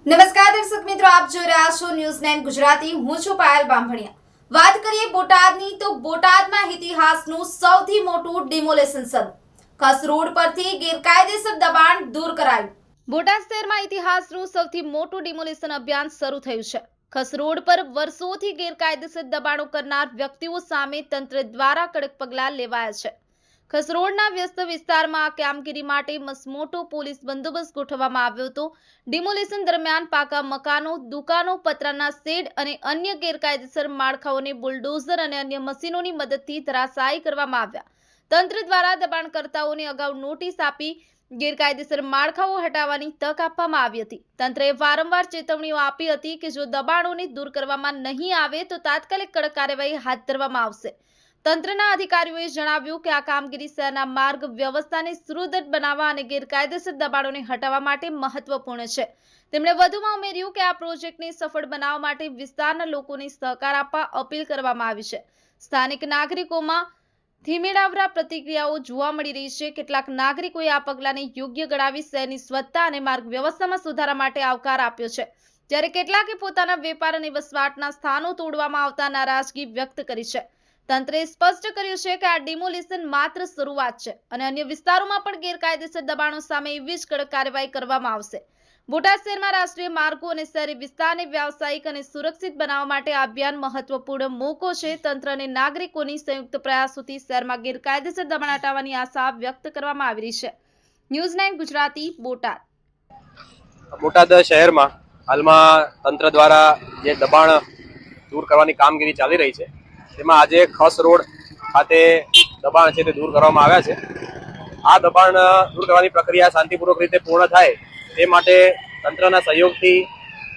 નમસ્કાર દર્શક મિત્રો, આપ જોઈ રહ્યા છો ન્યૂઝ 9 ગુજરાતી। હું છું પાયલ બામભણિયા। વાત કરીએ બોટાદની તો બોટાદમાં ઇતિહાસનું સૌથી મોટું ડિમોલેશન શરૂ। કચ્છ રોડ પરથી ગેરકાયદેસર દબાણ દૂર કરાયું। બોટાદ શહેરમાં ઇતિહાસનું સૌથી મોટું ડિમોલેશન અભિયાન શરૂ થયું છે। કચ્છ રોડ પર વર્ષોથી ગેરકાયદેસર દબાણો કરનાર વ્યક્તિઓ સામે તંત્ર દ્વારા કડક પગલાં લેવાયા છે। કચ્છ રોડના વ્યસ્ત વિસ્તારમાં આ કામગીરી માટે મસમોટો પોલીસ બંદોબસ્ત ગોઠવવામાં આવ્યો હતો। ડિમોલેશન દરમિયાન પાકા મકાનો, દુકાનો, પતરાના શેડ અને અન્ય ગેરકાયદેસર માળખાઓને બુલડોઝર અને અન્ય મશીનોની મદદથી ધરાશાયી કરવામાં આવ્યા। તંત્ર દ્વારા દબાણકર્તાઓને અગાઉ નોટિસ આપી ગેરકાયદેસર માળખાઓ હટાવવાની તક આપવામાં આવી હતી। તંત્રએ વારંવાર ચેતવણીઓ આપી હતી કે જો દબાણોને દૂર કરવામાં નહીં આવે તો તાત્કાલિક કડક કાર્યવાહી હાથ ધરવામાં આવશે। તંત્રના અધિકારીઓએ જણાવ્યું કે આ કામગીરી શહેરના માર્ગ વ્યવસ્થાને સુદૃઢ બનાવવા અને ગેરકાયદેસર દબાણોને હટાવવા માટે મહત્વપૂર્ણ છે। તેમણે વધુમાં ઉમેર્યું કે આ પ્રોજેક્ટને સફળ બનાવવા માટે વિસ્તારના લોકોને સહકાર આપવા અપીલ કરવામાં આવી છે। સ્થાનિક નાગરિકોમાં ધીમેડાવરા પ્રતિક્રિયાઓ જોવા મળી રહી છે। કેટલાક નાગરિકોએ આ પગલાંને યોગ્ય ગણાવી શહેરની સ્વચ્છતા અને માર્ગ વ્યવસ્થામાં સુધારા માટે આવકાર આપ્યો છે, જ્યારે કેટલાકે પોતાના વેપાર અને વસવાટના સ્થાનો તોડવામાં આવતા નારાજગી વ્યક્ત કરી છે। તંત્રએ સ્પષ્ટ કર્યું છે કે આ ડિમોલેશન માત્ર શરૂઆત છે અને અન્ય વિસ્તારોમાં પણ ગેરકાયદેસર દબાણો સામે એવી જ કડક કાર્યવાહી કરવામાં આવશે। બોટાદ શહેરમાં રાષ્ટ્રીય માર્ગો અને શહેરી વિસ્તારને વ્યાવસાયિક અને સુરક્ષિત બનાવવા માટે આ અભિયાન મહત્વપૂર્ણ મોકો છે। તંત્ર અને નાગરિકોની સંયુક્ત પ્રયાસોથી શહેરમાં ગેરકાયદેસર દબાણ હટાવવાની આશા વ્યક્ત કરવામાં આવી રહી છે। ન્યૂઝ 9 ગુજરાતી, બોટાદ। બોટાદ શહેરમાં હાલમાં તંત્ર દ્વારા જે દબાણ દૂર કરવાની કામગીરી ચાલી રહી છે, તેમાં આજે કચ્છ રોડ ખાતે દબાણ છે તે દૂર કરવામાં આવ્યા છે। આ દબાણ દૂર કરવાની પ્રક્રિયા શાંતિપૂર્વક રીતે પૂર્ણ થાય તે માટે તંત્રના સહયોગથી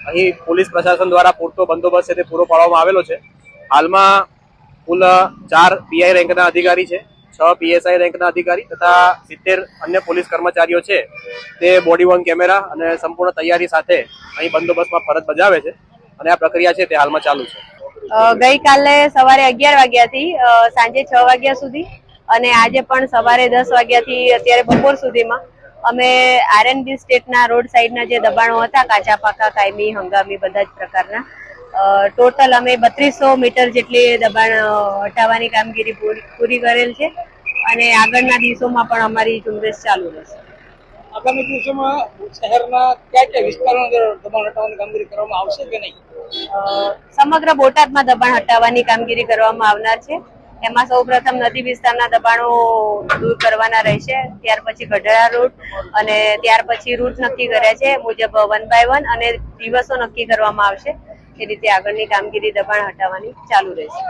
અહીં પોલીસ પ્રશાસન દ્વારા પૂરતો બંદોબસ્ત છે તે પૂરો પાડવામાં આવેલો છે। હાલમાં કુલ 4 પીઆઈ રેન્કના અધિકારી છે, 6 પીએસઆઈ રેન્કના અધિકારી તથા 70 અન્ય પોલીસ કર્મચારીઓ છે તે બોડી વોર્ન કેમેરા અને સંપૂર્ણ તૈયારી સાથે અહીં બંદોબસ્તમાં ફરજ બજાવે છે અને આ પ્રક્રિયા છે તે હાલમાં ચાલુ છે। ગઈકાલે સવારે 11 વાગ્યાથી સાંજે 6 વાગ્યા સુધી અને આજે પણ સવારે 10 વાગ્યાથી અત્યારે બપોર સુધીમાં અમે આરએનબી સ્ટેટના રોડ સાઈડના જે દબાણો હતા, કાચા પાકા, કાયમી, હંગામી બધા જ પ્રકારના, ટોટલ અમે 3200 મીટર જેટલી દબાણ હટાવવાની કામગીરી પૂરી કરેલ છે અને આગળના દિવસોમાં પણ અમારી ઝુંબેશ ચાલુ રહેશે। આગામી દિવસોમાં શહેરના કયા કયા વિસ્તારોમાં દબાણ હટાવવાની કામગીરી કરવામાં આવશે કે નહીં? સમગ્ર બોટાદમાં દબાણ હટાવવાની કામગીરી કરવામાં આવનાર છે। એમાં સૌપ્રથમ નદી વિસ્તારના દબાણો દૂર કરવાના રહેશે, ત્યાર પછી ગઢડા રોડ અને ત્યાર પછી રૂટ નક્કી કર્યા છે મુજબ 1 by 1 અને દિવસો નક્કી કરવામાં આવશે। એ રીતે આગળની કામગીરી દબાણ હટાવવાની ચાલુ રહેશે।